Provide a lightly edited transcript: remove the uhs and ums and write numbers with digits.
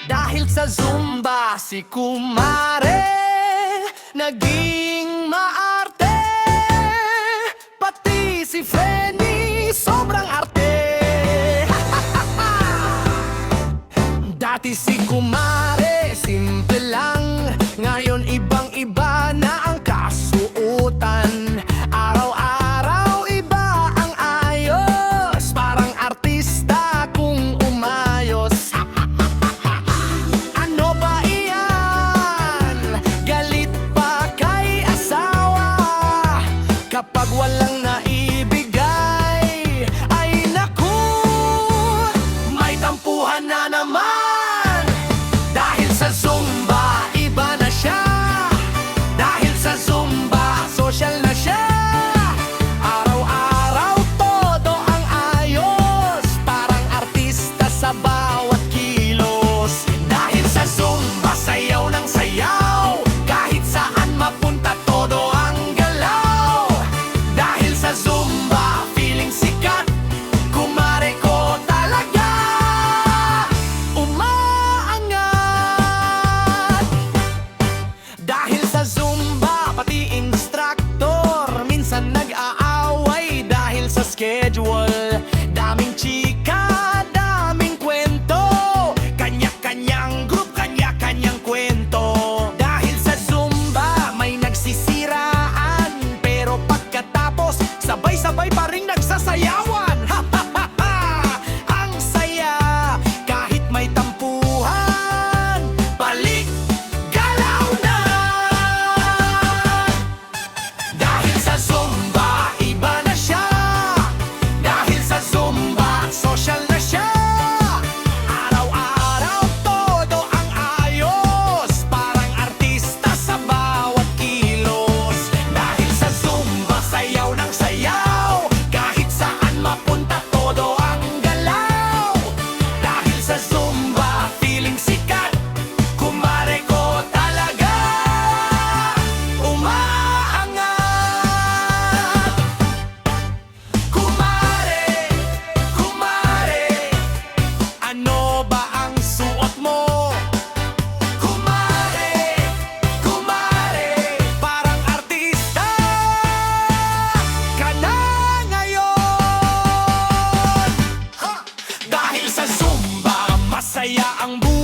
Dahil sa Zumba, si Kumare naging maarte. Pati si Frenny, sobrang arte. Dati si Kumare, simple lang. Ngayon ibang-iba na ang kasuotan. Araw-araw iba ang ayos. Parang artista kung umayos. Ano ba iyan? Galit pa kay asawa kapag walang naibigay. Ay naku, may tampuhan na naman. Dahil sa Zumba, iba na siya. Dahil sa Zumba, social na siya. Araw-araw todo ang ayos. Parang artista sa bawat kilos. Dahil sa Zumba, sayaw ng sayaw. Kahit saan mapunta todo ang galaw. Dahil sa Zumba, feeling sikat. Kumare ko talaga umaangat. Dahil sa Zumba, pati instructor minsan nag-aaway dahil sa schedule. Daming chika, daming kwento. Kanya-kanyang group, kanya-kanyang kwento. Dahil sa Zumba, may nagsisiraan, pero pagkatapos, sabay-sabay pa rin nagsasayawan. Ang saya, kahit may tampuhan, balik galaw na. Dahil sa Zumba, iba na siya. Dahil sa Zumba, social na siya. Araw-araw todo ang ayos. Parang artista sa bawat kilos. Dahil sa Zumba, sayaw ng sayaw. Kahit saan mapunta todo ang galaw. Dahil sa Zumba, feeling sikat. Kumare ko talaga umaangat. Kumare, kumare, ano ba ang suot mo? Kumare, kumare, parang artista ka na ngayon. Dahil sa Zumba, masaya ang buhay.